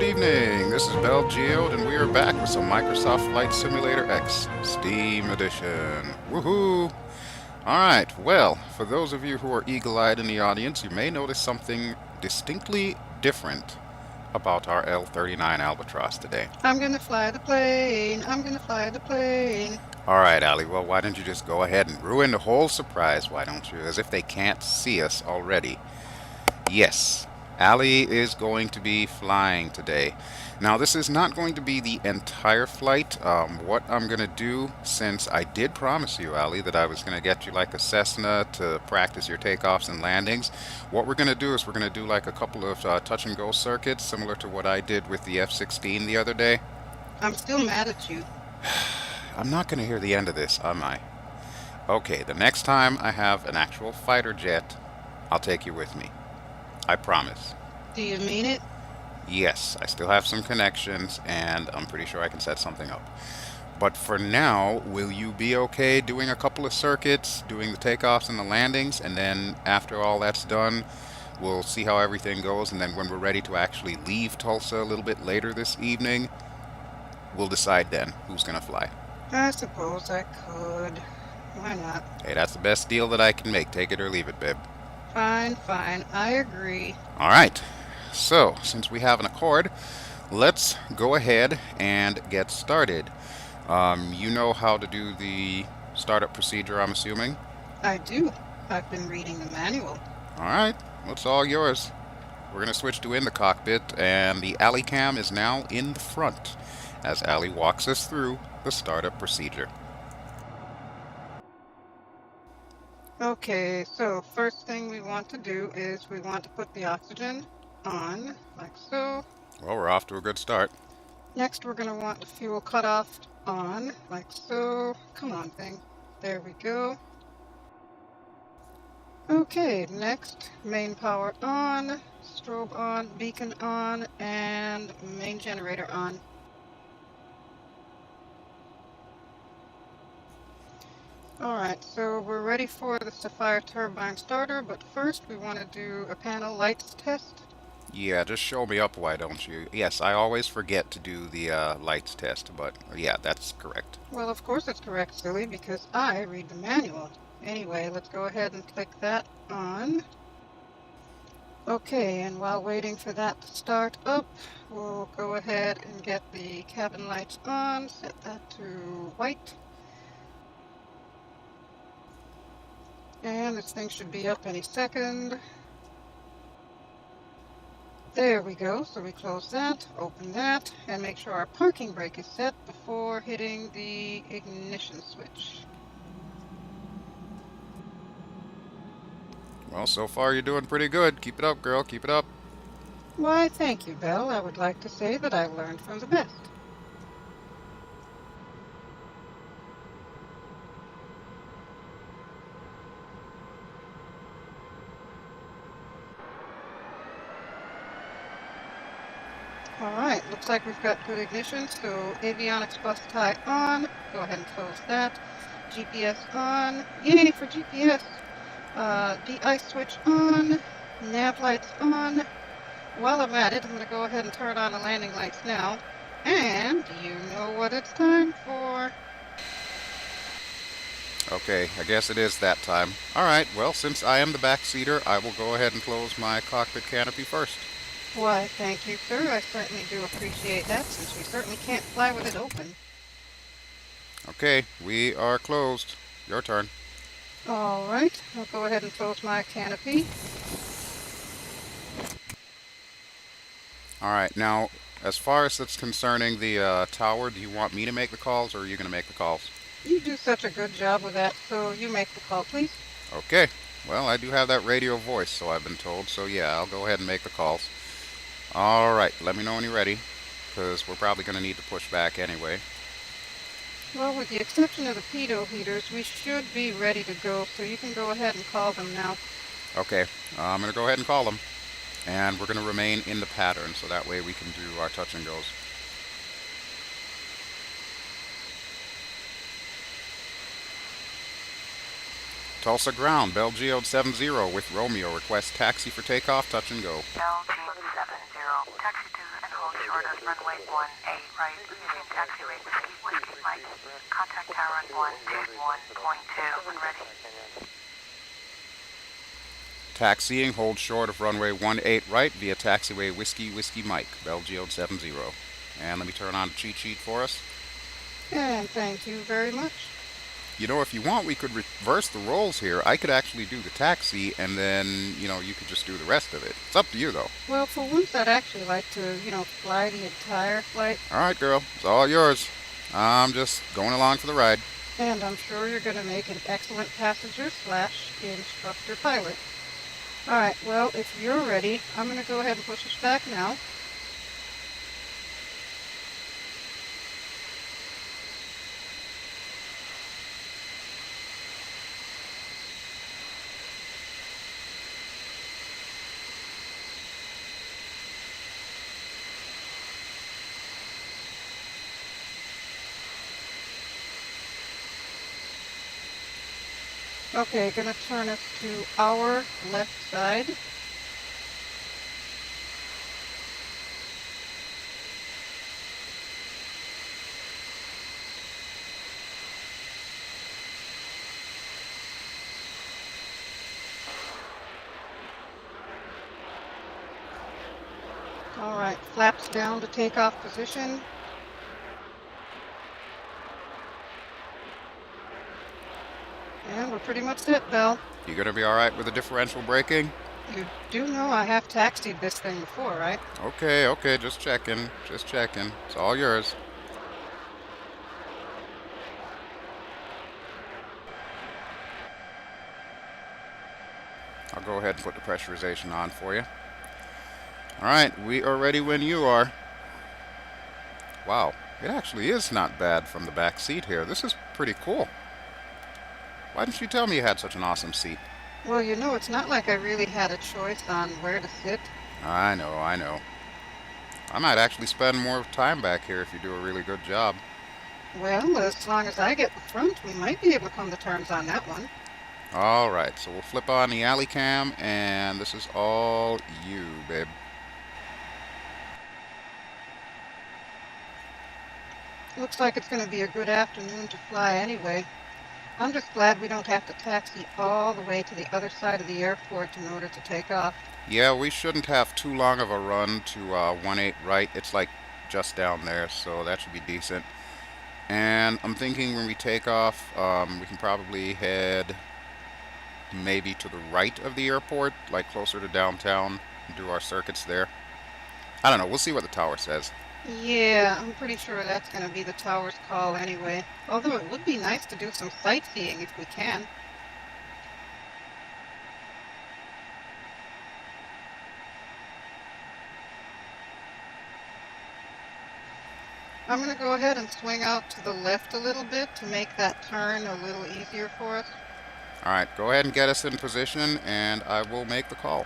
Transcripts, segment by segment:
evening. This is BelGeode, and we are back with some Microsoft Flight Simulator X Steam Edition. Woohoo! Alright, well, for those of you who are eagle-eyed in the audience, you may notice something distinctly different about our L-39 Albatross today. I'm gonna fly the plane. I'm gonna fly the plane. Alright, Allie, well, why don't you just go ahead and ruin the whole surprise, why don't you? As if they can't see us already. Yes, Allie is going to be flying today. Now, this is not going to be the entire flight. What I'm going to do, since I did promise you, Allie, that I was going to get you like a Cessna to practice your takeoffs and landings, what we're going to do is we're going to do like a couple of touch and go circuits, similar to what I did with the F-16 the other day. I'm still mad at you. I'm not going to hear the end of this, am I? Okay, the next time I have an actual fighter jet, I'll take you with me. I promise. Do you mean it? Yes, I still have some connections, and I'm pretty sure I can set something up. But for now, will you be okay doing a couple of circuits, doing the takeoffs and the landings, and then after all that's done, we'll see how everything goes, and then when we're ready to actually leave Tulsa a little bit later this evening, we'll decide then who's going to fly. I suppose I could. Why not? Hey, that's the best deal that I can make. Take it or leave it, babe. Fine, fine. I agree. All right. So, since we have an accord, let's go ahead and get started. You know how to do the startup procedure, I'm assuming? I do. I've been reading the manual. All right. Well, it's all yours. We're going to switch to in the cockpit, and the Alley cam is now in the front as Alley walks us through the startup procedure. Okay, so first thing we want to do is we want to put the oxygen on, like so. Well, we're off to a good start. Next, we're going to want the fuel cutoff on, like so. Come on, thing. There we go. Okay, next, main power on, strobe on, beacon on, and main generator on. Alright, so we're ready for the Sapphire turbine starter, but first we want to do a panel lights test. Yeah, just show me up, why don't you? Yes, I always forget to do the lights test, but yeah, that's correct. Well, of course it's correct, silly, because I read the manual. Anyway, let's go ahead and click that on. Okay, and while waiting for that to start up, we'll go ahead and get the cabin lights on, set that to white. And this thing should be up any second. There we go. So we close that, open that, and make sure our parking brake is set before hitting the ignition switch. Well, so far you're doing pretty good. Keep it up, girl. Keep it up. Why, thank you, Belle. I would like to say that I've learned from the best. Alright, looks like we've got good ignition, so avionics bus tie on. Go ahead and close that. GPS on. Yay for GPS! DI switch on. Nav lights on. While I'm at it, I'm going to go ahead and turn on the landing lights now. And do you know what it's time for? Okay, I guess it is that time. Alright, well, since I am the backseater, I will go ahead and close my cockpit canopy first. Why, thank you, sir. I certainly do appreciate that, since we certainly can't fly with it open. Okay, we are closed. Your turn. Alright, I'll go ahead and close my canopy. Alright, now, as far as it's concerning the tower, do you want me to make the calls, or are you going to make the calls? You do such a good job with that, so you make the call, please. Okay, well, I do have that radio voice, so I've been told, so yeah, I'll go ahead and make the calls. Alright, let me know when you're ready, because we're probably going to need to push back anyway. Well, with the exception of the pitot heaters, we should be ready to go, so you can go ahead and call them now. Okay, I'm going to go ahead and call them, and we're going to remain in the pattern, so that way we can do our touch and goes. Tulsa ground, BelGeode 70 with Romeo, request taxi for takeoff, touch and go. BelGeode 70, taxi to and hold short. short of runway 18 right, using taxiway Whiskey Mike. Contact tower on 121.2 when ready. Taxiing, hold short of runway 18 right via taxiway Whiskey Mike, BelGeode 70. And let me turn on the cheat sheet for us. And thank you very much. You know, if you want, we could reverse the roles here. I could actually do the taxi, and then, you could just do the rest of it. It's up to you, though. Well, for once, I'd actually like to, fly the entire flight. All right, girl. It's all yours. I'm just going along for the ride. And I'm sure you're going to make an excellent passenger / instructor pilot. All right, well, if you're ready, I'm going to go ahead and push us back now. Okay, going to turn us to our left side. All right, flaps down to takeoff position. And we're pretty much set, Bell. You gonna be all right with the differential braking? You do know I have taxied this thing before, right? Okay, just checking. Just checking. It's all yours. I'll go ahead and put the pressurization on for you. All right, we are ready when you are. Wow, it actually is not bad from the back seat here. This is pretty cool. Why didn't you tell me you had such an awesome seat? Well, it's not like I really had a choice on where to sit. I know. I might actually spend more time back here if you do a really good job. Well, as long as I get the front, we might be able to come to terms on that one. All right, so we'll flip on the alley cam, and this is all you, babe. Looks like it's going to be a good afternoon to fly anyway. I'm just glad we don't have to taxi all the way to the other side of the airport in order to take off. Yeah, we shouldn't have too long of a run to 18 right. It's like just down there, so that should be decent. And I'm thinking when we take off, we can probably head maybe to the right of the airport, like closer to downtown, and do our circuits there. I don't know. We'll see what the tower says. Yeah, I'm pretty sure that's going to be the tower's call anyway. Although it would be nice to do some sightseeing if we can. I'm going to go ahead and swing out to the left a little bit to make that turn a little easier for us. All right, go ahead and get us in position, and I will make the call.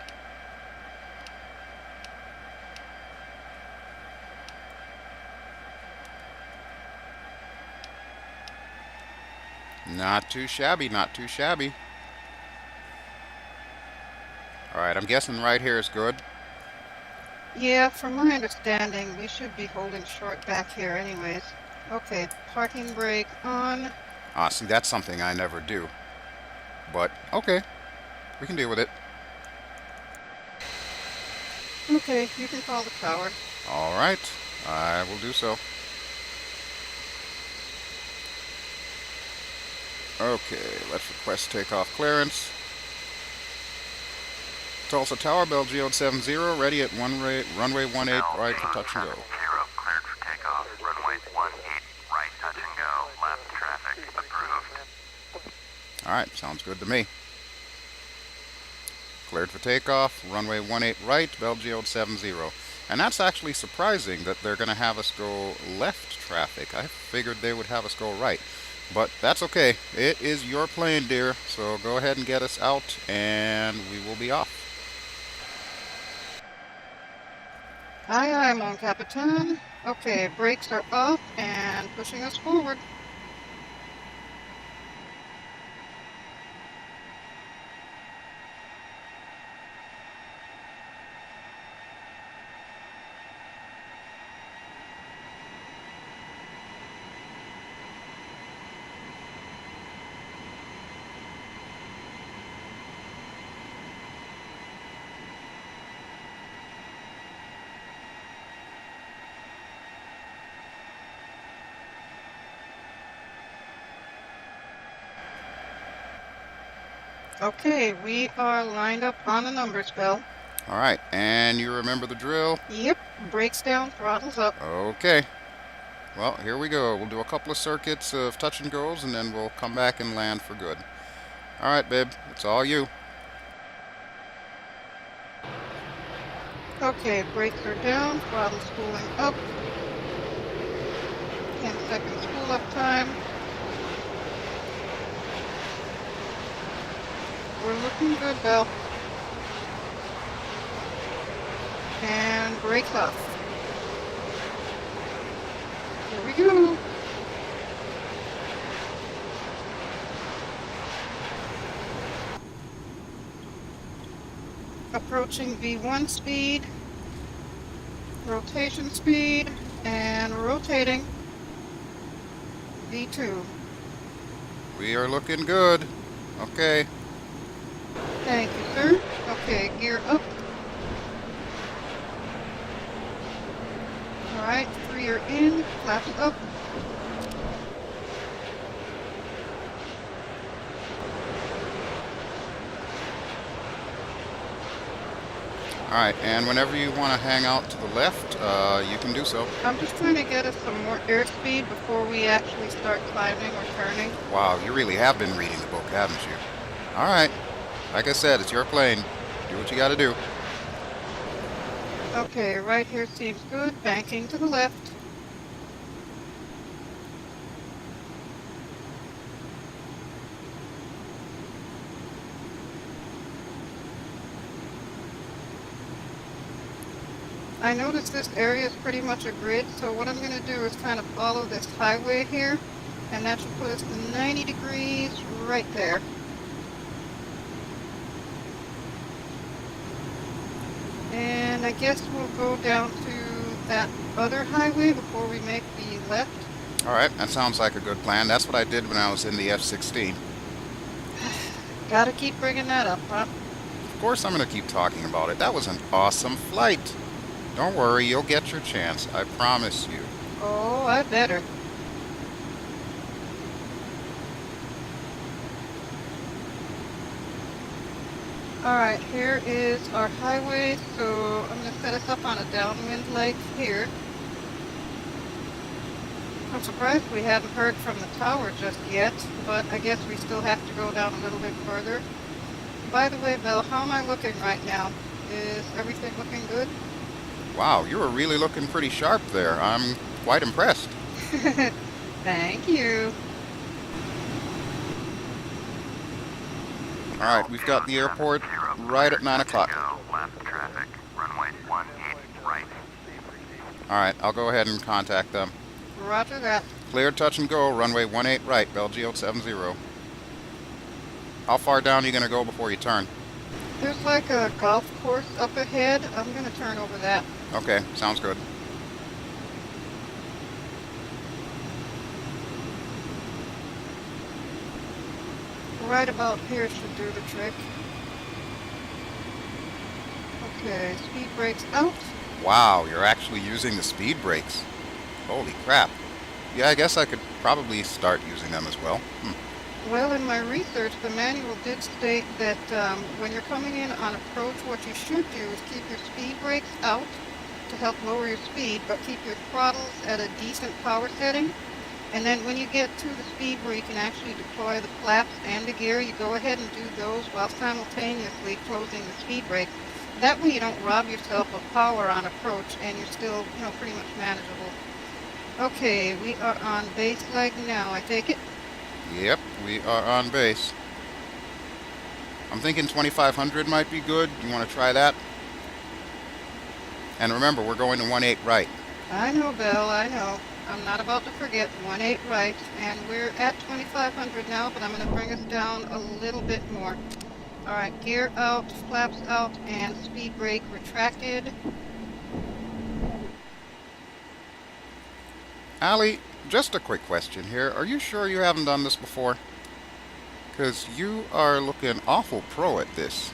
Not too shabby, not too shabby. All right, I'm guessing right here is good. Yeah, from my understanding, we should be holding short back here anyways. Okay, parking brake on. See, that's something I never do. But, okay, we can deal with it. Okay, you can call the tower. All right, I will do so. Okay, let's request takeoff clearance. Tulsa Tower, BelGeode 70, ready at runway 18 right for touch and go. 0, cleared for takeoff. Runway 18 right, touch and go. Left traffic approved. All right, sounds good to me. Cleared for takeoff, runway 18 right, BelGeode 70. And that's actually surprising that they're going to have us go left traffic. I figured they would have us go right. But that's okay. It is your plane, dear. So go ahead and get us out, and we will be off. Aye, mon Capitan. Okay, brakes are off and pushing us forward. Okay, we are lined up on the numbers, Bell. All right, and you remember the drill? Yep, brakes down, throttles up. Okay. Well, here we go. We'll do a couple of circuits of touch and goes, and then we'll come back and land for good. All right, babe. It's all you. Okay, brakes are down, throttle spooling up. 10 seconds spool up time. We're looking good, Bell. And brakes off. Here we go. Approaching V1 speed, rotation speed, and rotating V2. We are looking good. Okay. Thank you, sir. Okay, gear up. All right, 3 are in, flaps up. All right, and whenever you want to hang out to the left, you can do so. I'm just trying to get us some more airspeed before we actually start climbing or turning. Wow, you really have been reading the book, haven't you? All right. Like I said, it's your plane. Do what you got to do. Okay, right here seems good. Banking to the left. I noticed this area is pretty much a grid, so what I'm going to do is kind of follow this highway here, and that should put us 90 degrees right there. And I guess we'll go down to that other highway before we make the left. All right, that sounds like a good plan. That's what I did when I was in the F-16. Gotta keep bringing that up, huh? Of course I'm going to keep talking about it. That was an awesome flight. Don't worry, you'll get your chance. I promise you. Oh, I better. Alright, here is our highway, so I'm going to set us up on a downwind leg here. I'm surprised we haven't heard from the tower just yet, but I guess we still have to go down a little bit further. By the way, Belle, how am I looking right now? Is everything looking good? Wow, you were really looking pretty sharp there. I'm quite impressed. Thank you. All right, we've got the airport right at 9 o'clock. Left traffic, runway 18 right. All right, I'll go ahead and contact them. Roger that. Cleared touch and go, runway 18 right, BelGeode 70. How far down are you going to go before you turn? There's like a golf course up ahead. I'm going to turn over that. Okay, sounds good. Right about here should do the trick. Okay, speed brakes out. Wow, you're actually using the speed brakes. Holy crap. Yeah, I guess I could probably start using them as well. Well, in my research, the manual did state that when you're coming in on approach, what you should do is keep your speed brakes out to help lower your speed, but keep your throttles at a decent power setting. And then when you get to the speed where you can actually deploy the flaps and the gear, you go ahead and do those while simultaneously closing the speed brake. That way you don't rob yourself of power on approach and you're still, pretty much manageable. Okay, we are on base leg now, I take it. Yep, we are on base. I'm thinking 2500 might be good. You want to try that? And remember, we're going to 18 right. I know, Belle, I know. I'm not about to forget 18 right, and we're at 2500 now, but I'm going to bring us down a little bit more. All right, gear out, flaps out, and speed brake retracted. Allie, just a quick question here. Are you sure you haven't done this before? Because you are looking awful pro at this.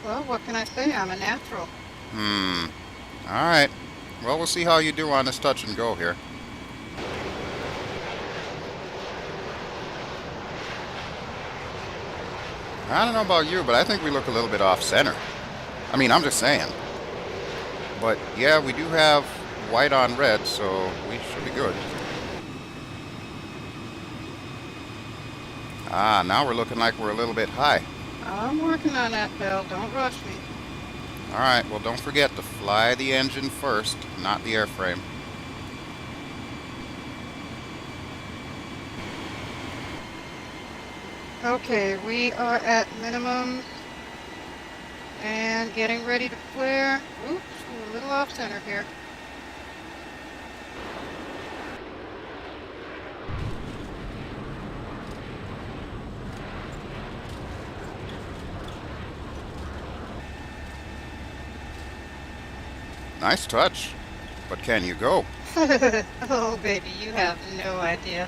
Well, what can I say? I'm a natural. All right. Well, we'll see how you do on this touch and go here. I don't know about you, but I think we look a little bit off center. I mean, I'm just saying. But yeah, we do have white on red, so we should be good. Ah, now we're looking like we're a little bit high. I'm working on that, Bell. Don't rush me. Alright, well don't forget to fly the engine first, not the airframe. Okay, we are at minimum and getting ready to flare. Oops, we're a little off center here. Nice touch. But can you go? Oh, baby, you have no idea.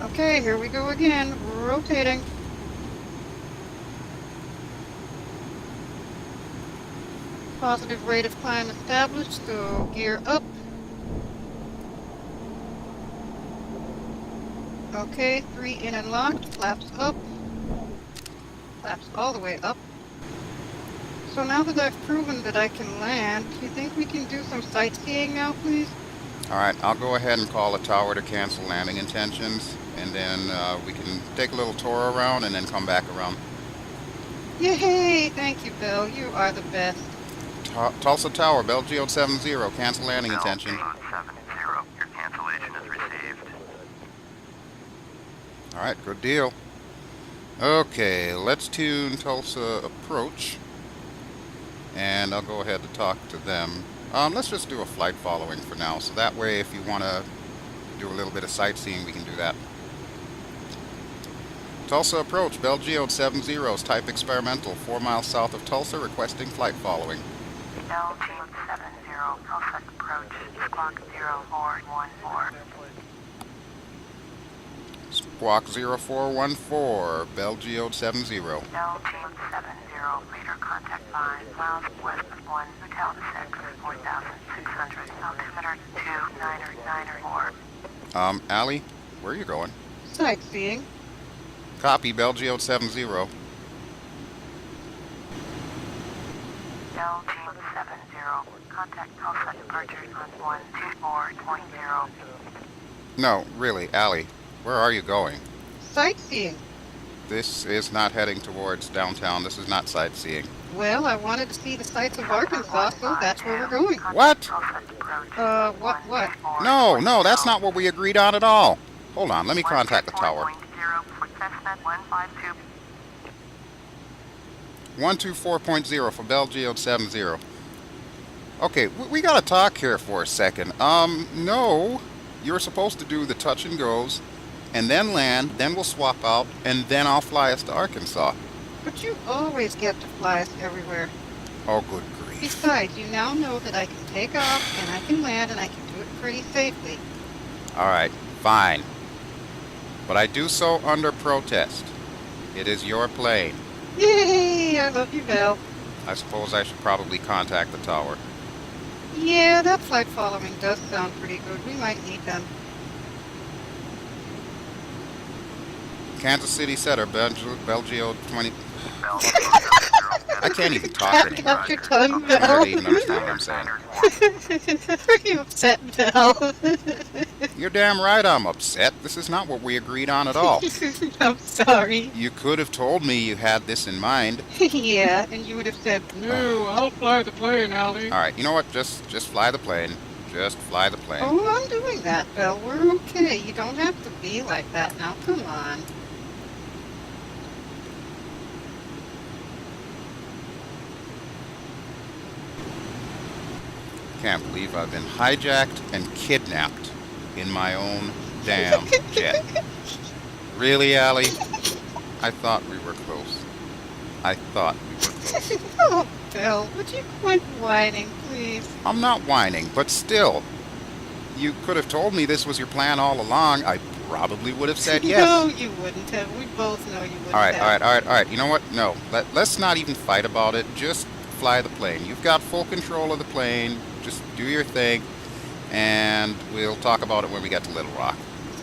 Okay, here we go again, rotating. Positive rate of climb established, so gear up. Okay, 3 in and locked, flaps up. Flaps all the way up. So now that I've proven that I can land, do you think we can do some sightseeing now, please? Alright, I'll go ahead and call a tower to cancel landing intentions, and then we can take a little tour around and then come back around. Yay! Thank you, Bill. You are the best. Tulsa Tower, BelGeode 70, cancel landing intention. BelGeode 70, your cancellation is received. Alright, good deal. Okay, let's tune Tulsa approach. And I'll go ahead to talk to them. Let's just do a flight following for now, so that way if you want to do a little bit of sightseeing, we can do that. Tulsa approach, BelGeode 70, type experimental, 4 miles south of Tulsa, requesting flight following. BelGeode 70, Tulsa approach, squawk 0414. Squawk 0414, BelGeode 70. BelGeode 70, radar contact 5 miles west of 1, Hotel 6, 4,600, altimeter 2994. Allie, where are you going? Sightseeing. Copy, BelGeode 70. BelGeode 70, contact Tulsa departure on 124.0. No, really, Allie, where are you going? Sightseeing. This is not heading towards downtown. This is not sightseeing. Well, I wanted to see the sights of Arkansas, so that's where we're going. What? What? No, that's not what we agreed on at all. Hold on, let me contact the tower. 124.0 for BelGeode 70. Okay, we gotta talk here for a second. No, you're supposed to do the touch and goes, and then land, then we'll swap out, and then I'll fly us to Arkansas. But you always get to fly us everywhere. Oh, good grief. Besides, you now know that I can take off, and I can land, and I can do it pretty safely. Alright, fine. But I do so under protest. It is your plane. Yay! I love you, Belle. I suppose I should probably contact the tower. Yeah, that flight following does sound pretty good. We might need them. Kansas City Center, BelGeode 20... I can't even talk Back anymore. up your tongue, I Belle. barely even understand what I'm saying. Are you upset, Belle? You're damn right I'm upset. This is not what we agreed on at all. I'm sorry. You could have told me you had this in mind. Yeah, and you would have said, no, I'll fly the plane, Allie. Alright, you know what? Just fly the plane. Just fly the plane. Oh, I'm doing that, Belle. We're okay. You don't have to be like that now. Come on. Can't believe I've been hijacked and kidnapped in my own damn jet. Really, Allie? I thought we were close. I thought we were close. Oh, Belle, would you quit whining, please? I'm not whining, but still. You could have told me this was your plan all along. I probably would have said yes. No, you wouldn't have. We both know you wouldn't have. All right. You know what? No. Let's not even fight about it. Just fly the plane. You've got full control of the plane. Just do your thing. and we'll talk about it when we get to Little Rock.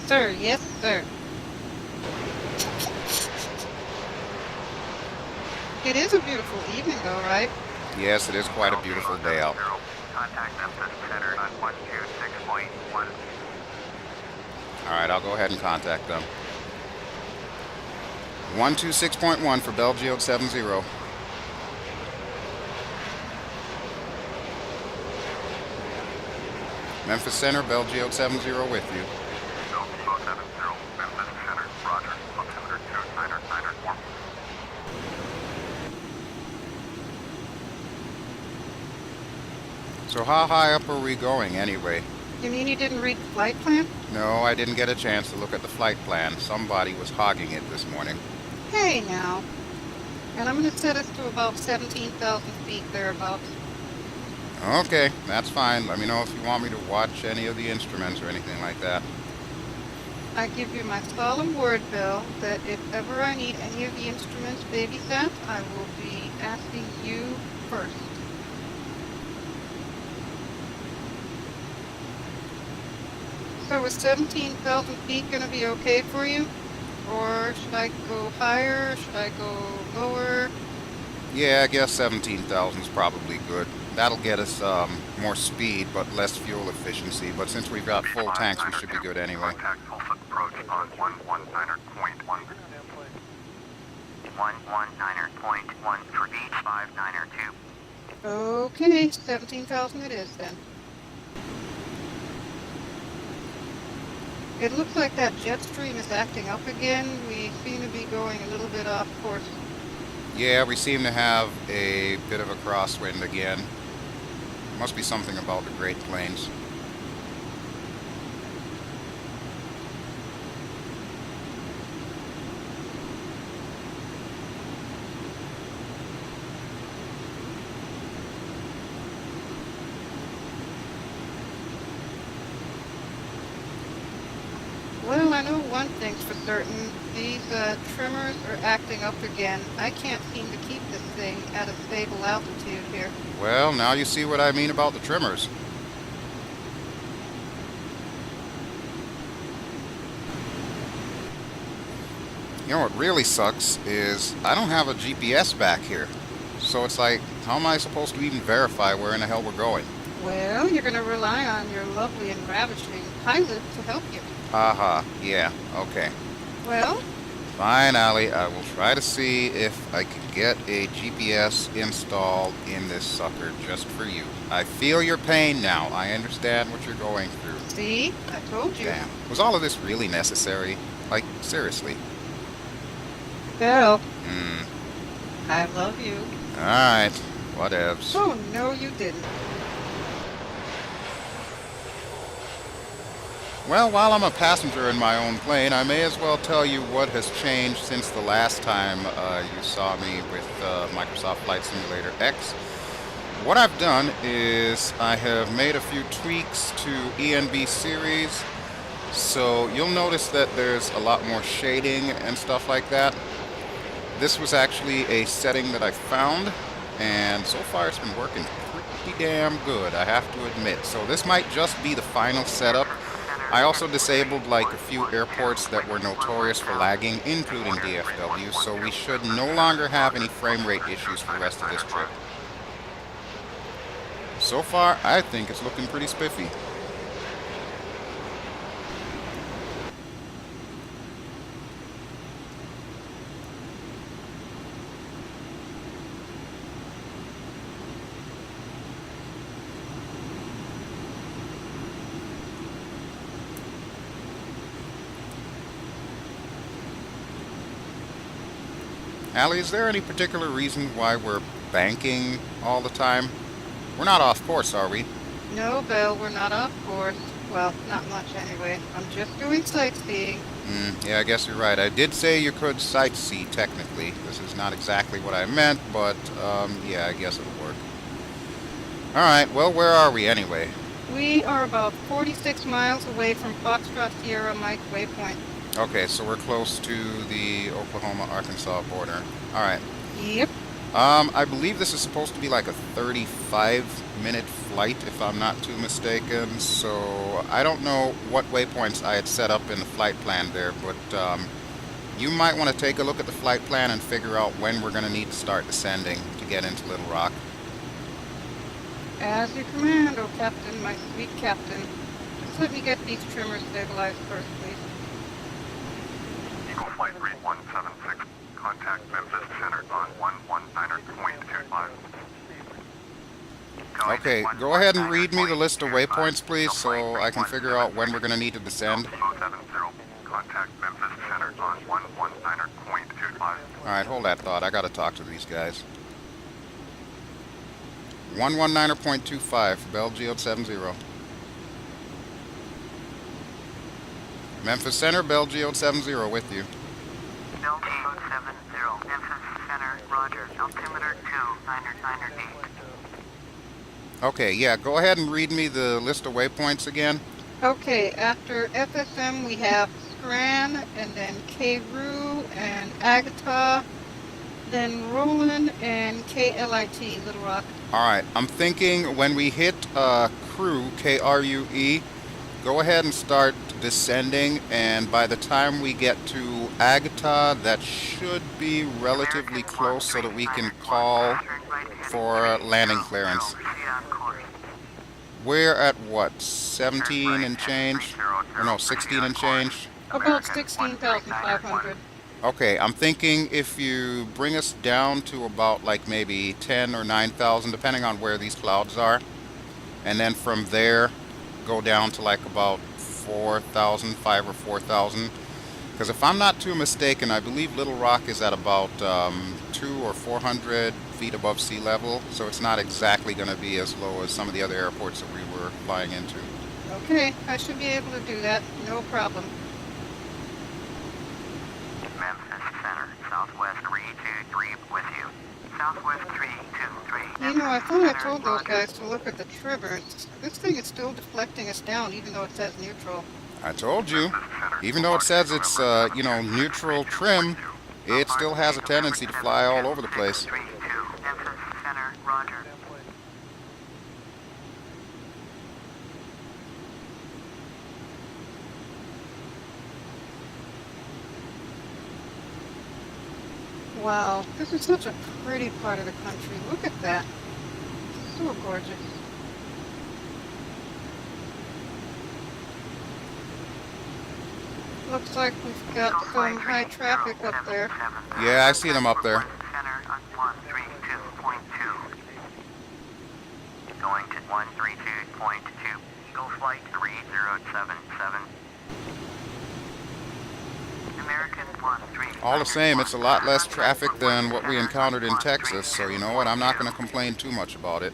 Sir, yes, sir. It is a beautiful evening, though, right? Yes, it is quite a beautiful day out. Contact Memphis Center on 126.1. All right, I'll go ahead and contact them. 126.1 for BelGeode 70. Memphis Center, BelGeode 70 with you. BelGeode 70, Memphis Center, roger. Altimeter 2994. So how high up are we going anyway? You mean you didn't read the flight plan? No, I didn't get a chance to look at the flight plan. Somebody was hogging it this morning. Hey, now. And I'm going to set us to about 17,000 feet thereabouts. Okay, that's fine. Let me know if you want me to watch any of the instruments or anything like that. I give you my solemn word, Bill, that if ever I need any of the instruments babysat, I will be asking you first. So is 17,000 feet going to be okay for you? Or should I go higher? Should I go lower? Yeah, I guess 17,000 is probably good. That'll get us more speed, but less fuel efficiency. But since we've got full tanks, we should be good anyway. Contact Tulsa approach on 119.1. 119.1 for beach 592. Okay, 17,000 it is then. It looks like that jet stream is acting up again. We seem to be going a little bit off course. Yeah, we seem to have a bit of a crosswind again. Must be something about the Great Plains. Well, I know one thing's for certain. These trimmers are acting up again. I can't seem to keep this thing at a stable altitude here. Well, now you see what I mean about the trimmers. You know what really sucks is I don't have a GPS back here. So it's like, how am I supposed to even verify where in the hell we're going? Well, you're going to rely on your lovely and ravishing pilot to help you. Aha, yeah, okay. Well, Fine, Allie, I will try to see if I can get a GPS installed in this sucker just for you. I feel your pain now. I understand what you're going through. see? I told you. Damn. Was all of this really necessary? Like, seriously? Bill, Hmm. I love you. Alright, whatevs. Oh, no, you didn't. Well, while I'm a passenger in my own plane, I may as well tell you what has changed since the last time you saw me with Microsoft Flight Simulator X. What I've done is I have made a few tweaks to ENB series, so you'll notice that there's a lot more shading and stuff like that. This was actually a setting that I found, and so far it's been working pretty damn good, I have to admit. So this might just be the final setup. I also disabled like a few airports that were notorious for lagging, including DFW, so we should no longer have any frame rate issues for the rest of this trip. So far, I think it's looking pretty spiffy. Allie, is there any particular reason why we're banking all the time? We're not off course, are we? No, Bill, we're not off course. Well, not much anyway. I'm just doing sightseeing. Yeah, I guess you're right. I did say you could sightsee, technically. This is not exactly what I meant, but, yeah, I guess it'll work. Alright, well, where are we anyway? We are about 46 miles away from Foxtrot Sierra Mike Waypoint. Okay, so we're close to the Oklahoma-Arkansas border. Alright. Yep. I believe this is supposed to be like a 35-minute flight, if I'm not too mistaken. So I don't know what waypoints I had set up in the flight plan there, but you might want to take a look at the flight plan and figure out when we're going to need to start descending to get into Little Rock. As you command, oh Captain, my sweet Captain. Just let me get these trimmers stabilized first, please. Eagle Flight 3176, contact Memphis Center on 119.25. Okay, go ahead and read me the list of waypoints, please, so I can figure out when we're going to need to descend. 070, contact Memphis Center on 119.25. Alright, hold that thought. I got to talk to these guys. 119.25 for BelGeode 70. Memphis Center, BelGeode 70 with you. BelGeode 70, Memphis Center, roger, altimeter 2998. Okay, yeah, go ahead and read me the list of waypoints again. Okay, after FSM we have Scran, and then KRU, and Agatha, then Roland, and KLIT, Little Rock. Alright, I'm thinking when we hit crew, KRUE, go ahead and start descending, and by the time we get to Agatha, that should be relatively close so that we can call for landing clearance. We're at what, 17 and change? Or no, 16 and change? About 16,500. Okay, I'm thinking if you bring us down to about like maybe 10 or 9,000, depending on where these clouds are, and then from there go down to like about 4,000, 5 or 4,000. Because if I'm not too mistaken, I believe Little Rock is at about 200 or 400 feet above sea level, so it's not exactly going to be as low as some of the other airports that we were flying into. Okay, I should be able to do that, no problem. Memphis Center, Southwest 323 with you. Southwest 323. You know, I thought I told those guys to look at the trimmers. This thing is still deflecting us down, even though it says neutral. I told you, even though it says it's, you know, neutral trim, it still has a tendency to fly all over the place. Memphis Center, roger. Wow, this is such a pretty part of the country. Look at that. So gorgeous. Looks like we've got some high traffic up there. Yeah, I see them up there. Center on 132.2. Going to 132.2. Eagle Flight 3077. American 13. All the same, it's a lot less traffic than what we encountered in Texas, so you know what, I'm not going to complain too much about it.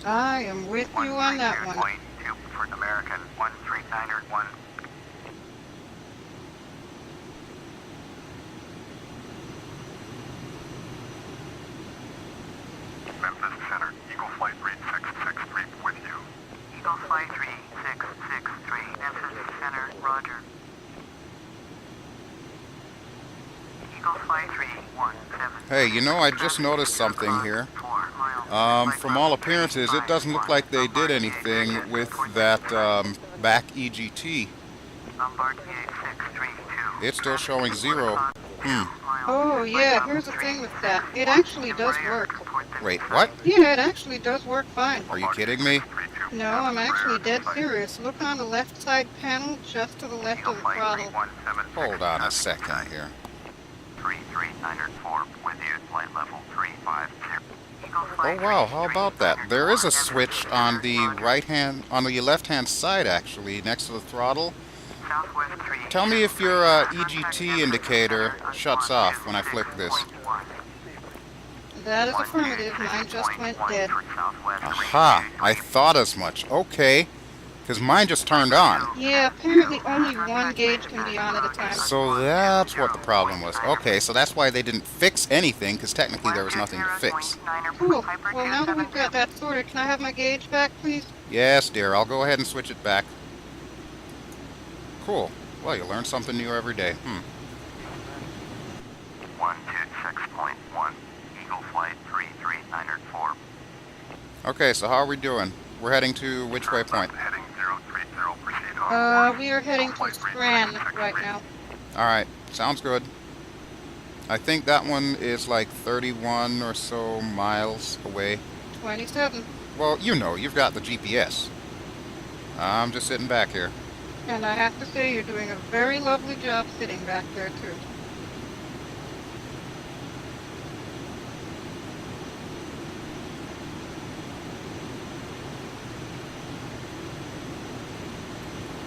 I am with you on that one. 132.2 for American 139.1. Memphis Center, Eagle Flight 3663 with you. Eagle Flight 3663, Memphis Center, roger. Eagle Flight 317. Hey, you know, I just noticed something here. From all appearances, it doesn't look like they did anything with that back EGT. It's still showing 0. Oh yeah, here's the thing with that. It actually does work. Wait, what? Yeah, it actually does work fine. Are you kidding me? No, I'm actually dead serious. Look on the left side panel, just to the left of the throttle. Hold on a second here. 33904 with you, flight level 350. Oh wow, how about that? There is a switch on the left-hand side actually, next to the throttle. Tell me if your EGT indicator shuts off when I flick this. That is affirmative. Mine just went dead. Aha, I thought as much. Okay, because mine just turned on. Yeah, apparently only one gauge can be on at a time. So that's what the problem was. Okay, so that's why they didn't fix anything, because technically there was nothing to fix. Cool. Well, now that we've got that sorted, can I have my gauge back, please? Yes, dear, I'll go ahead and switch it back. Cool. Well, you learn something new every day. 126.1, Eagle Flight Okay, so how are we doing? We're heading to which Turn waypoint? left heading 030, proceed on course. We are heading Eagle to Flight Scran right 3663. now. Alright, sounds good. I think that one is like 31 or so miles away. 27. Well, you know, you've got the GPS. I'm just sitting back here. And I have to say, you're doing a very lovely job sitting back there, too.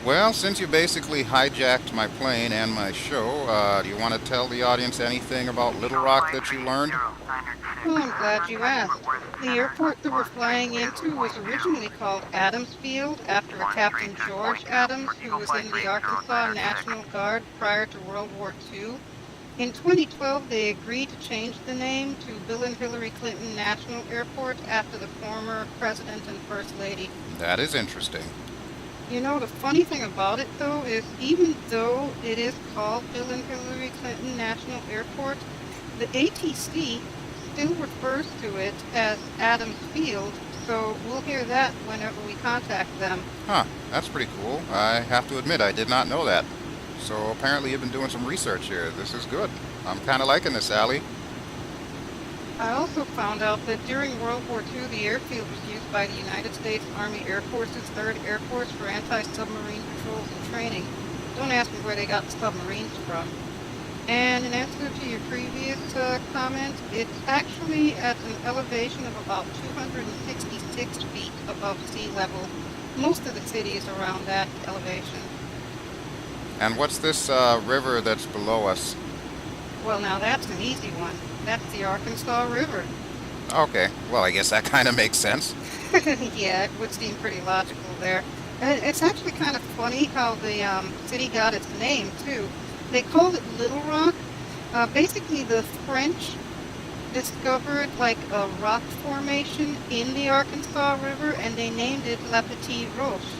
Well, since you basically hijacked my plane and my show, do you want to tell the audience anything about Little Eagle Rock Flight that you learned? 3096. Well, I'm glad you Contact asked. Fort Worth The Center airport that we're on flying into was 132.2. originally called Adams Field after a Captain George Adams who was in the Arkansas National Guard prior to World War II. In 2012, they agreed to change the name to Bill and Hillary Clinton National Airport after the former president and first lady. That is interesting. You know, the funny thing about it, though, is even though it is called Bill and Hillary Clinton National Airport, the ATC still refers to it as Adams Field, so we'll hear that whenever we contact them. Huh, that's pretty cool. I have to admit, I did not know that. So apparently you've been doing some research here. This is good. I'm kind of liking this, Allie. I also found out that during World War II, the airfield was used by the United States Army Air Force's 3rd Air Force for anti-submarine patrols and training. Don't ask me where they got the submarines from. And in answer to your previous comment, it's actually at an elevation of about 266 feet above sea level. Most of the city is around that elevation. And what's this river that's below us? Well, now that's an easy one. That's the Arkansas River. Okay, well, I guess that kind of makes sense. Yeah, it would seem pretty logical there. And it's actually kind of funny how the city got its name, too. They called it Little Rock. Basically, the French discovered like a rock formation in the Arkansas River, and they named it La Petite Roche,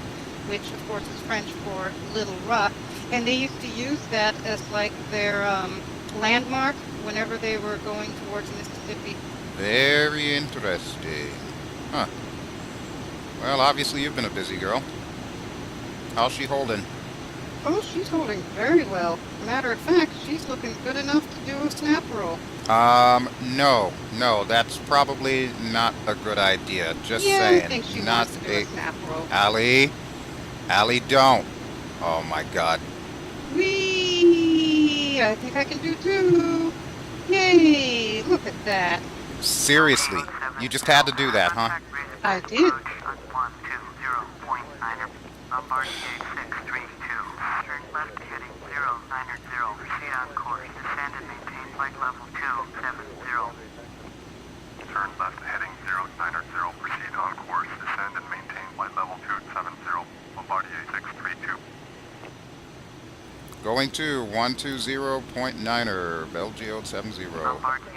which of course is French for Little Rock. And they used to use that as like their landmark whenever they were going towards Mississippi. Very interesting. Huh. Well, obviously you've been a busy girl. How's she holding? Oh, she's holding very well. Matter of fact, she's looking good enough to do a snap roll. No, that's probably not a good idea. Just Yeah, saying. I think she Not wants to do a snap roll. Allie, don't. Oh my God. Whee! I think I can do too. Yay! Look at that. Seriously, you just had to do that, huh? I did. Bombardier 632. Turn left heading 090. Proceed on course. Descend and maintain flight level 270. Turn left heading 090. Proceed on course. Descend and maintain flight level 270. Bombardier 632. Going to 120.9er, BelGeode 70. Bombardier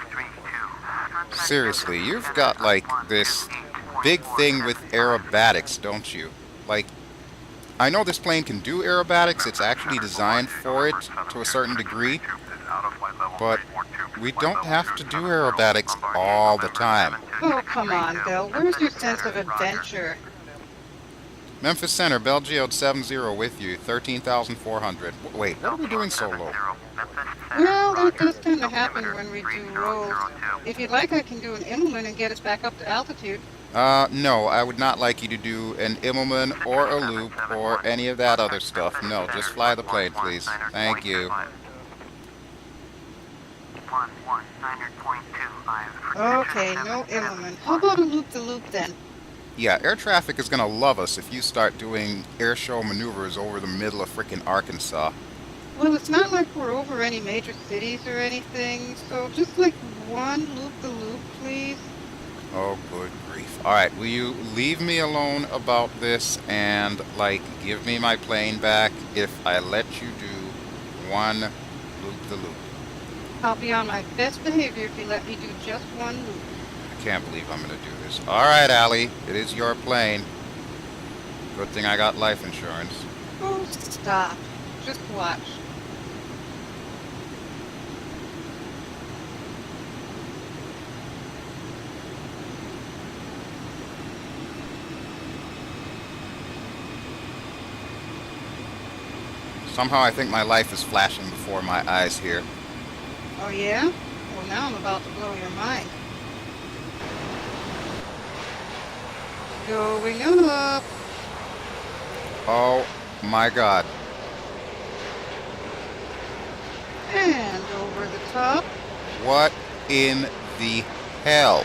632. Seriously, you've got like this big thing with aerobatics, don't you? Like, I know this plane can do aerobatics, it's actually designed for it to a certain degree, but we don't have to do aerobatics all the time. Oh, come on, Bill. Where's your sense of adventure? Memphis Center, BelGeode 70 with you, 13,400. Wait, what are we doing so low? Well, that does tend to happen when we do rolls. If you'd like, I can do an Immelman and get us back up to altitude. No, I would not like you to do an Immelman or a loop or any of that other stuff. No, just fly the plane, please. Thank you. Okay, no Immelman. How about a loop-the-loop then? Yeah, air traffic is gonna love us if you start doing air show maneuvers over the middle of frickin' Arkansas. Well, it's not like we're over any major cities or anything, so just like one loop-the-loop, please. Oh, good grief. Alright, will you leave me alone about this and, like, give me my plane back if I let you do one loop-the-loop? I'll be on my best behavior if you let me do just one loop. I can't believe I'm gonna do this. Alright, Allie, it is your plane. Good thing I got life insurance. Oh, stop. Just watch. Somehow I think my life is flashing before my eyes here. Oh yeah? Well, now I'm about to blow your mind. Going up. Oh my God. And over the top. What in the hell?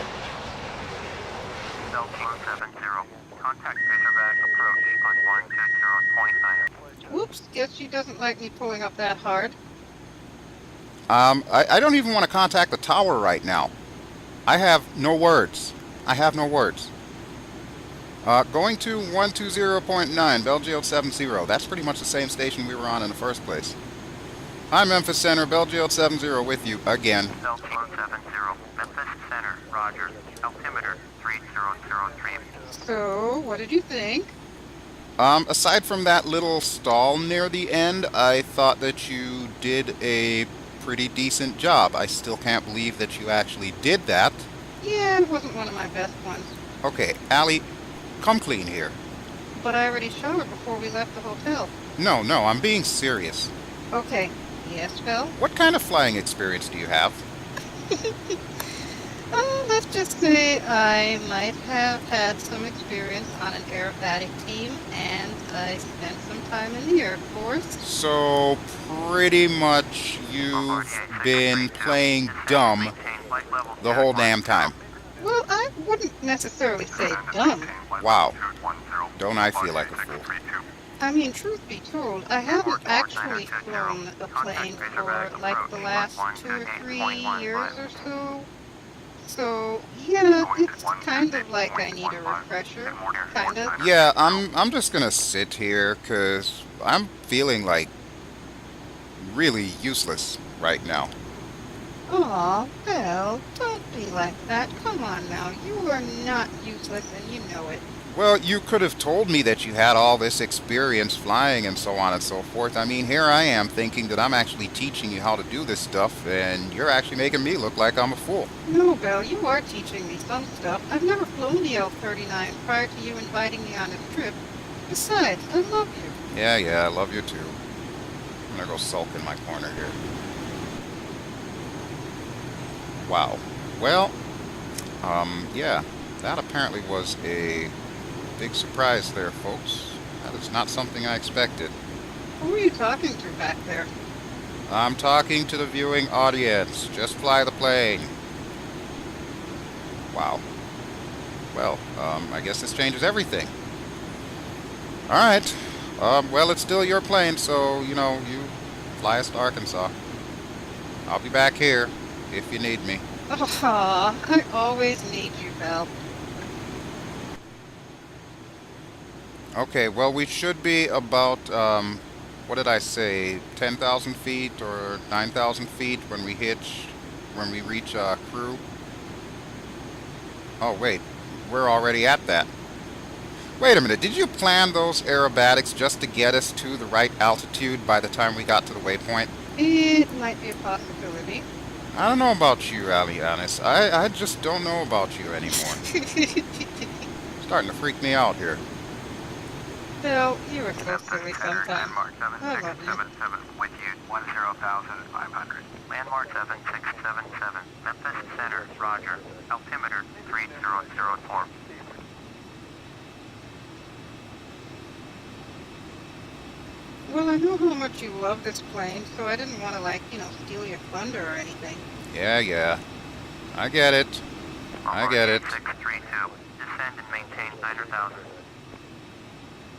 L-3970. Contact Razorback approach on 120.9. Whoops, guess she doesn't like me pulling up that hard. I don't even want to contact the tower right now. I have no words. I have no words. Going to 120.9, BelGeode 70. That's pretty much the same station we were on in the first place. Hi, Memphis Center, BelGeode 70 with you again. L-3970. Memphis Center, roger. Altimeter 3003. So, what did you think? Aside from that little stall near the end, I thought that you did a pretty decent job. I still can't believe that you actually did that. Yeah, it wasn't one of my best ones. Okay, Allie, come clean here. But I already showered before we left the hotel. No, I'm being serious. Okay. Yes, Phil? What kind of flying experience do you have? Let's just say I might have had some experience on an aerobatic team, and I spent some time in the Air Force. So, pretty much you've been playing dumb the whole damn time. Well, I wouldn't necessarily say dumb. Wow. Don't I feel like a fool? I mean, truth be told, I haven't actually flown a plane for like the last 2 or 3 years or so. So, yeah, it's kind of like I need a refresher, kind of. Yeah, I'm just gonna sit here because I'm feeling like really useless right now. Aw, Belle, don't be like that. Come on now, you are not useless and you know it. Well, you could have told me that you had all this experience flying and so on and so forth. I mean, here I am thinking that I'm actually teaching you how to do this stuff, and you're actually making me look like I'm a fool. No, Belle, you are teaching me some stuff. I've never flown the L-39 prior to you inviting me on this trip. Besides, I love you. Yeah, I love you too. I'm gonna go sulk in my corner here. Wow. Well, yeah, that apparently was a big surprise there, folks. That is not something I expected. Who are you talking to back there? I'm talking to the viewing audience. Just fly the plane. Wow. Well, I guess this changes everything. Alright. Well, it's still your plane, so, you fly us to Arkansas. I'll be back here if you need me. Aw, I always need you, Belle. Okay, well, we should be about, what did I say, 10,000 feet or 9,000 feet when we reach crew. Oh, wait, we're already at that. Wait a minute, did you plan those aerobatics just to get us to the right altitude by the time we got to the waypoint? It might be a possibility. I don't know about you, Allyanis. I just don't know about you anymore. Starting to freak me out here. Belle, you are so silly sometimes. Landmark I love you. 7677 with you 10,500. Landmark 7677. Memphis Center, roger. Altimeter 3004. Well, I know how much you love this plane, so I didn't want to, steal your thunder or anything. Yeah. I get it. I get it. 632. Descend and maintain 9,000.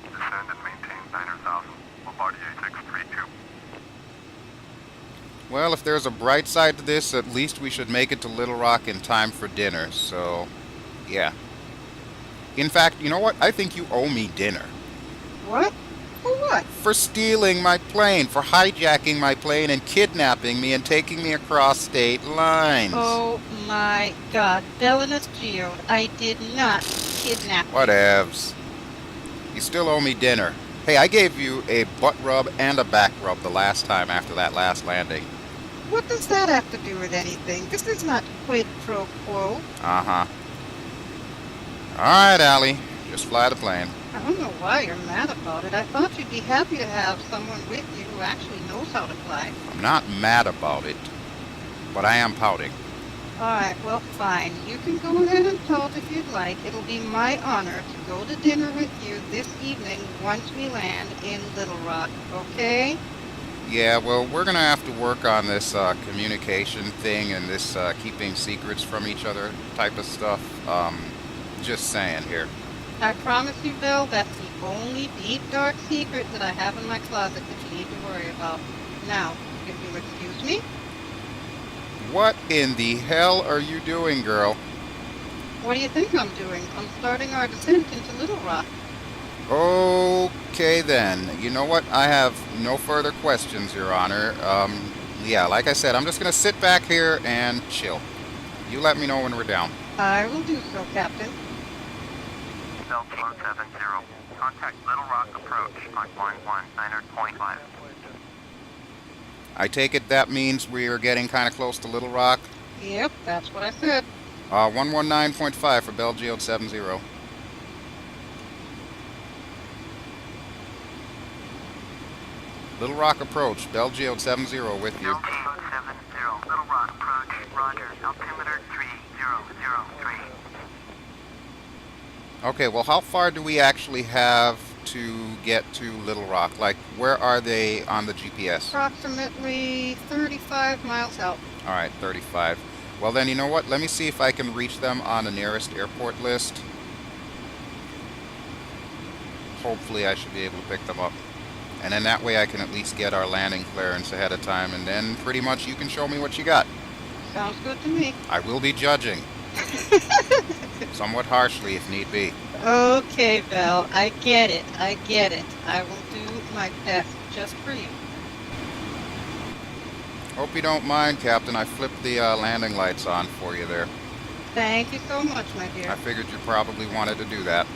Descend and maintain 9,000. Bombardier 632. Well, if there's a bright side to this, at least we should make it to Little Rock in time for dinner, so, yeah. In fact, you know what? I think you owe me dinner. What? For what? For stealing my plane, for hijacking my plane and kidnapping me and taking me across state lines. Oh my God, Bellinus Geode, I did not kidnap you. Whatevs. You still owe me dinner. Hey, I gave you a butt rub and a back rub the last time after that last landing. What does that have to do with anything? This is not quid pro quo. Uh-huh. Alright, Allie. Just fly the plane. I don't know why you're mad about it. I thought you'd be happy to have someone with you who actually knows how to fly. I'm not mad about it, but I am pouting. Alright, well fine. You can go ahead and pout if you'd like. It'll be my honor to go to dinner with you this evening once we land in Little Rock, okay? Yeah, well, we're gonna have to work on this communication thing and this keeping secrets from each other type of stuff. Just saying here. I promise you, Bill, that's the only deep, dark secret that I have in my closet that you need to worry about. Now, if you'll excuse me. What in the hell are you doing, girl? What do you think I'm doing? I'm starting our descent into Little Rock. Okay then. You know what? I have no further questions, Your Honor. Yeah, like I said, I'm just gonna sit back here and chill. You let me know when we're down. I will do so, Captain. BelGeode 70. Contact Little Rock approach on 119.5. I take it that means we are getting kind of close to Little Rock. Yep, that's what I said. 119.5 for BelGeode 70. Little Rock approach, BelGeode 70 with you. BelGeode 70. Little Rock approach. Roger. Altimeter 3003. Okay, well, how far do we actually have to get to Little Rock? Like, where are they on the GPS? Approximately 35 miles out. All right, 35. Well, then, you know what? Let me see if I can reach them on the nearest airport list. Hopefully, I should be able to pick them up. And then that way I can at least get our landing clearance ahead of time, and then pretty much you can show me what you got. Sounds good to me. I will be judging. Somewhat harshly if need be. Okay, Belle, I get it. I get it. I will do my best just for you. Hope you don't mind, Captain. I flipped the landing lights on for you there. Thank you so much, my dear. I figured you probably wanted to do that.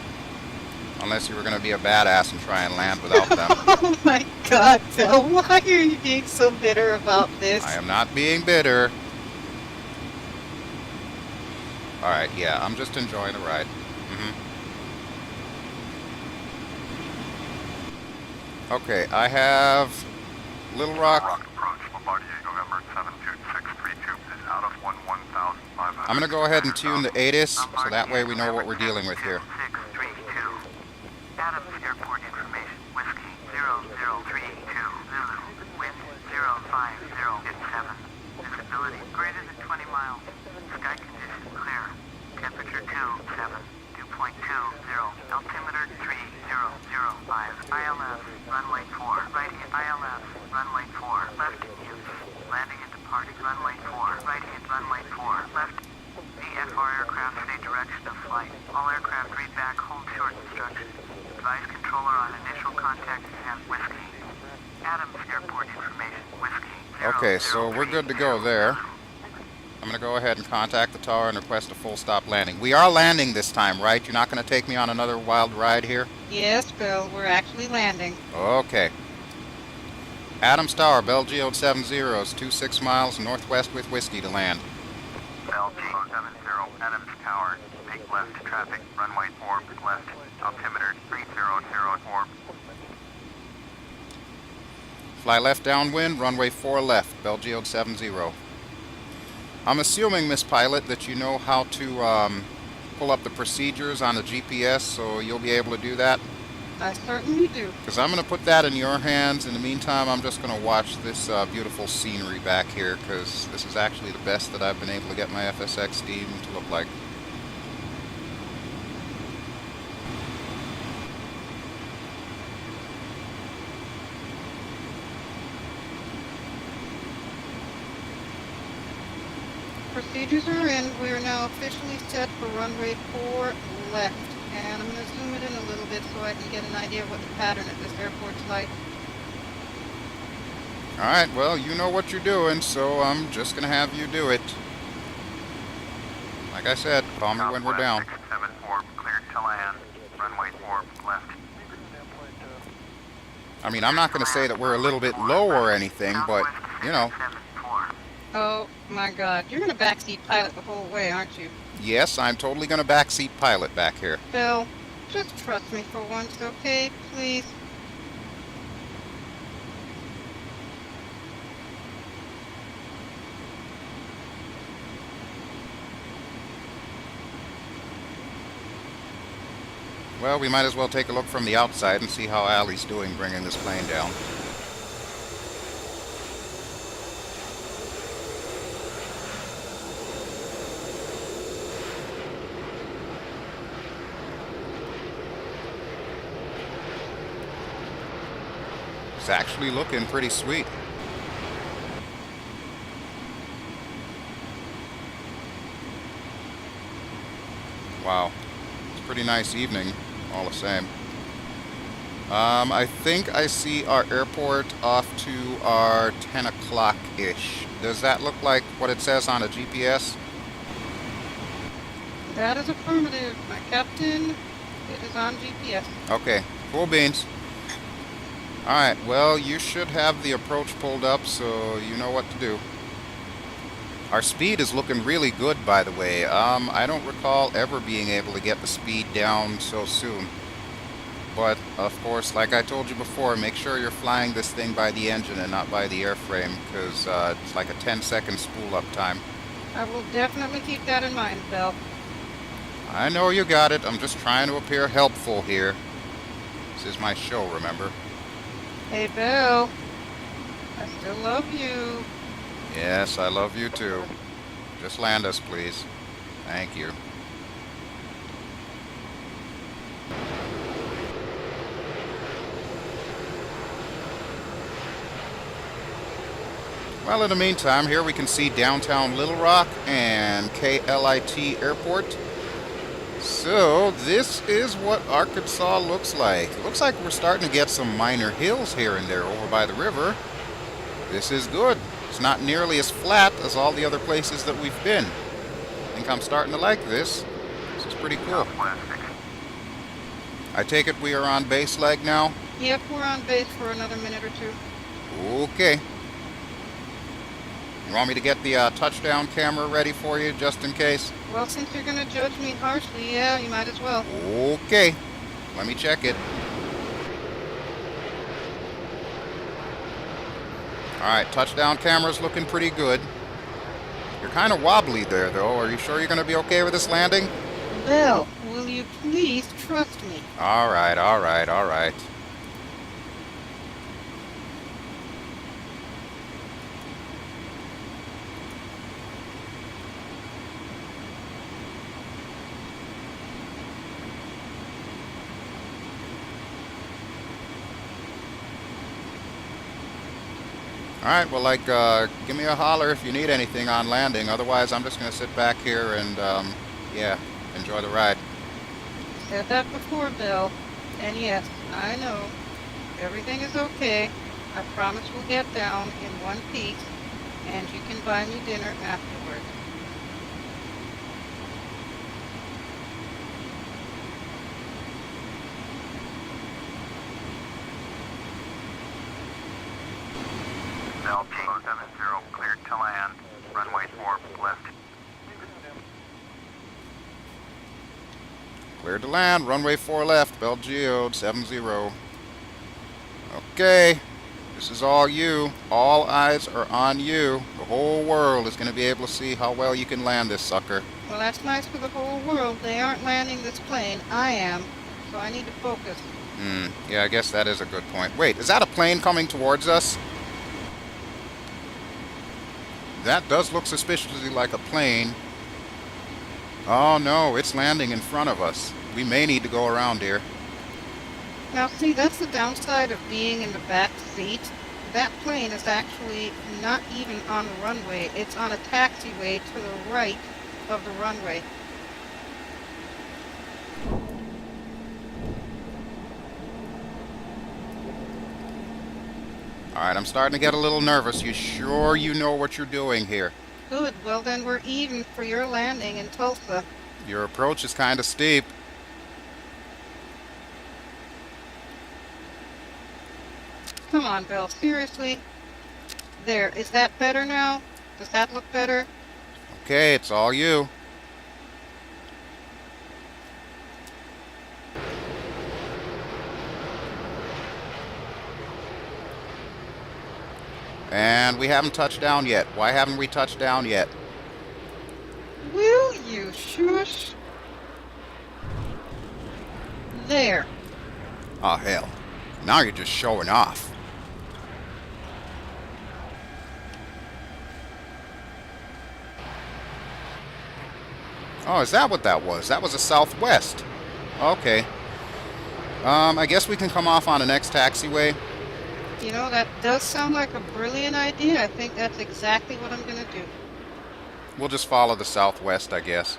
Unless you were going to be a badass and try and land without them. Oh my God, Belle, why are you being so bitter about this? I am not being bitter. Alright, yeah, I'm just enjoying the ride. Okay, I have Little Rock. Approach. Bombardier November 72632 is out of 11,500. I'm going to go ahead and tune the ATIS so that way we know what we're dealing with here. 632. Adams Airport information. Whiskey 0032 Zulu. Wind 050 at 7. Visibility greater than 20 miles. Sky condition clear. Temperature 27. Dew point 20. Altimeter 3005. ILS runway 4. Right hand ILS runway 4. Left use. Landing and departing runway 4. Right hand runway 4. Left. VFR aircraft stay direction of flight. All aircraft read back hold short instructions. Advise controller on initial contact and whiskey. Adams Airport information. Whiskey. Okay, so we're good to go there. I'm going to go ahead and contact the tower and request a full stop landing. We are landing this time, right? You're not going to take me on another wild ride here? Yes, Bill, we're actually landing. Okay. Adams Tower, BelGeode 70 is 26 miles northwest with whiskey to land. BelGeode 70, Adams Tower, make left traffic, runway 4, left, altimeter 3004. Fly left downwind, runway 4 left, BelGeode 70. I'm assuming, Miss Pilot, that you know how to pull up the procedures on the GPS, so you'll be able to do that? I certainly do. Because I'm going to put that in your hands. In the meantime, I'm just going to watch this beautiful scenery back here, because this is actually the best that I've been able to get my FSX steam to look like. Procedures are in. We are now officially set for runway 4 left. And I'm going to zoom it in a little bit so I can get an idea of what the pattern at this airport's like. Alright, well, you know what you're doing, so I'm just going to have you do it. Like I said, call me when we're down. 674, cleared to land, runway 4, left. I mean, I'm not going to say that we're a little bit low or anything, but, you know. Oh my God, you're going to backseat pilot the whole way, aren't you? Yes, I'm totally going to backseat pilot back here. Bill, Just trust me for once, okay? Please. Well, we might as well take a look from the outside and see how Allie's doing bringing this plane down. It's actually looking pretty sweet. Wow. It's a pretty nice evening, all the same. I think I see our airport off to our 10 o'clock-ish. Does that look like what it says on a GPS? That is affirmative, my captain. It is on GPS. Okay, cool beans. Alright, well, you should have the approach pulled up, so you know what to do. Our speed is looking really good, by the way. I don't recall ever being able to get the speed down so soon. But, of course, like I told you before, make sure you're flying this thing by the engine and not by the airframe, because it's like a 10-second spool-up time. I will definitely keep that in mind, Bell. I know you got it. I'm just trying to appear helpful here. This is my show, remember? Hey, Bell. I still love you. Yes, I love you too. Just land us, please. Thank you. Well, in the meantime, here we can see downtown Little Rock and KLIT Airport. So, this is what Arkansas looks like. It looks like we're starting to get some minor hills here and there over by the river. This is good. It's not nearly as flat as all the other places that we've been. I think I'm starting to like this. This is pretty cool. I take it we are on base leg now? Yep, we're on base for another minute or two. Okay. You want me to get the touchdown camera ready for you, just in case? Well, since you're going to judge me harshly, yeah, you might as well. Okay. Let me check it. Alright, touchdown camera's looking pretty good. You're kind of wobbly there, though. Are you sure you're going to be okay with this landing? Bell, will you please trust me? Alright, alright, alright. Alright, well, give me a holler if you need anything on landing. Otherwise, I'm just going to sit back here and, yeah, enjoy the ride. Said that before, Bill. And yes, I know. Everything is okay. I promise we'll get down in one piece, and you can buy me dinner afterward. L-70, cleared to land. Runway 4 left. Cleared to land, runway 4 left, BelGeode 70. Okay, this is all you. All eyes are on you. The whole world is going to be able to see how well you can land this sucker. Well, that's nice for the whole world. They aren't landing this plane. I am. So I need to focus. Yeah, I guess that is a good point. Wait, is that a plane coming towards us? That does look suspiciously like a plane. Oh no, it's landing in front of us. We may need to go around here. Now, see, that's the downside of being in the back seat. That plane is actually not even on the runway. It's on a taxiway to the right of the runway. Alright, I'm starting to get a little nervous. You sure you know what you're doing here? Good. Well, then we're even for your landing in Tulsa. Your approach is kind of steep. Come on, Bill. Seriously? There. Is that better now? Does that look better? Okay, it's all you. And we haven't touched down yet. Why haven't we touched down yet? Will you shush? There. Oh, hell. Now you're just showing off. Oh, is that what that was? That was a southwest. Okay. I guess we can come off on the next taxiway. You know, that does sound like a brilliant idea. I think that's exactly what I'm going to do. We'll just follow the southwest, I guess.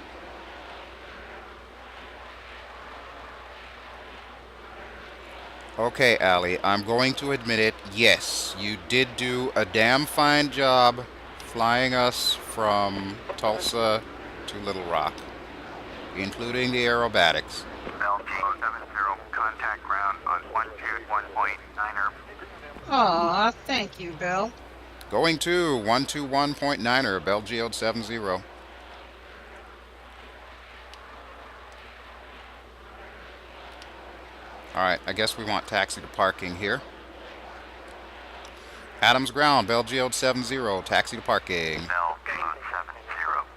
Okay, Allie, I'm going to admit it. Yes, you did do a damn fine job flying us from Tulsa to Little Rock, including the aerobatics. BelGeode 70, contact ground on 121.9er. Aw, thank you, Bell. Going to 121.9er, BelGeode 70. Alright, I guess we want taxi to parking here. Adams Ground, BelGeode 70, taxi to parking. BelGeode 70,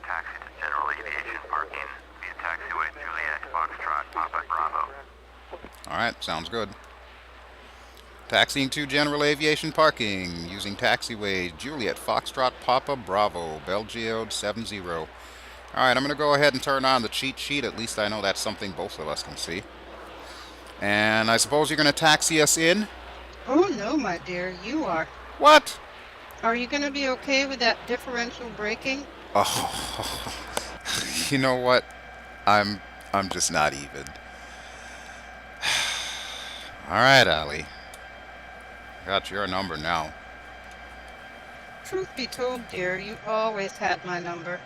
taxi to general aviation parking via taxiway Juliet Foxtrot Papa Bravo. Alright, sounds good. Taxiing to general aviation parking using taxiway Juliet Foxtrot Papa Bravo, BelGeode 70. Alright, I'm going to go ahead and turn on the cheat sheet. At least I know that's something both of us can see. And I suppose you're going to taxi us in? Oh, no, my dear, you are. What? Are you going to be okay with that differential braking? Oh, you know what? I'm just not even. Alright, Allie. Got your number now. Truth be told, dear, you always had my number.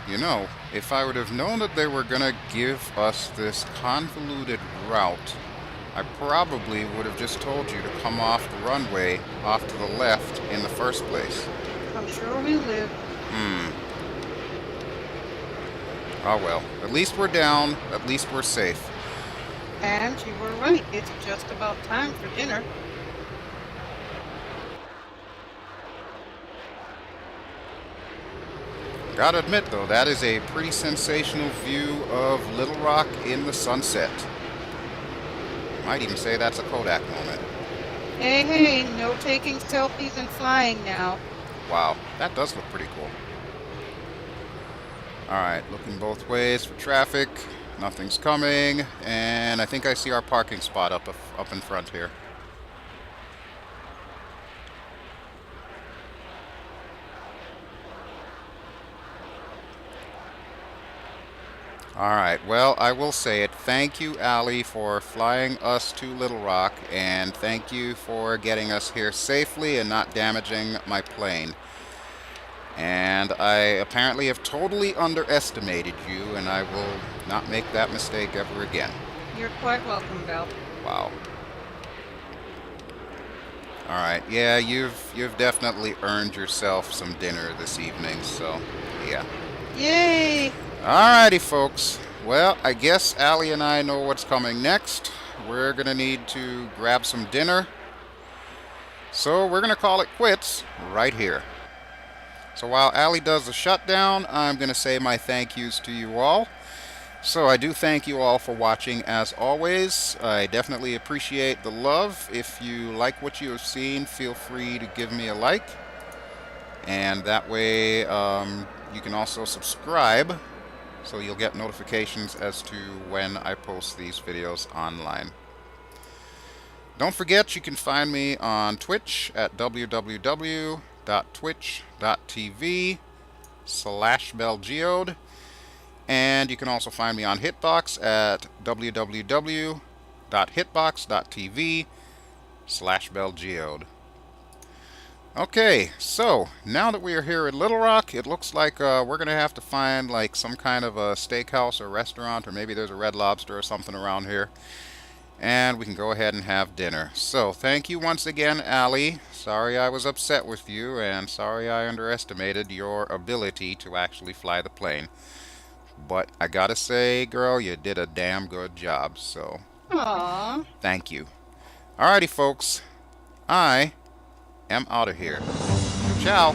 You know, if I would have known that they were going to give us this convoluted route, I probably would have just told you to come off the runway off to the left in the first place. I'm sure we live. Oh well, at least we're down, at least we're safe. And you were right. It's just about time for dinner. Gotta admit though, that is a pretty sensational view of Little Rock in the sunset. Might even say that's a Kodak moment. Hey, hey, no taking selfies and flying now. Wow, that does look pretty cool. Alright, looking both ways for traffic. Nothing's coming. And I think I see our parking spot up in front here. Alright, well, I will say it. Thank you, Allie, for flying us to Little Rock, and thank you for getting us here safely and not damaging my plane. And I apparently have totally underestimated you, and I will not make that mistake ever again. You're quite welcome, Belle. Wow. Alright, yeah, you've definitely earned yourself some dinner this evening, so, yeah. Yay! Alrighty, folks. Well, I guess Allie and I know what's coming next. We're gonna need to grab some dinner. So we're gonna call it quits right here. So while Allie does the shutdown, I'm gonna say my thank yous to you all. So I do thank you all for watching as always. I definitely appreciate the love. If you like what you have seen, feel free to give me a like. And that way you can also subscribe, so you'll get notifications as to when I post these videos online. Don't forget, you can find me on Twitch at www.twitch.tv/BelGeode. And you can also find me on Hitbox at www.hitbox.com. www.hitbox.tv/BelGeode. Okay, so now that we are here at Little Rock, it looks like we're gonna have to find like some kind of a steakhouse or restaurant, or maybe there's a Red Lobster or something around here, and we can go ahead and have dinner. So thank you once again, Allie. Sorry I was upset with you, and sorry I underestimated your ability to actually fly the plane. But I gotta say, girl, you did a damn good job, so Aw. thank you. Alrighty, folks, I am out of here. Ciao.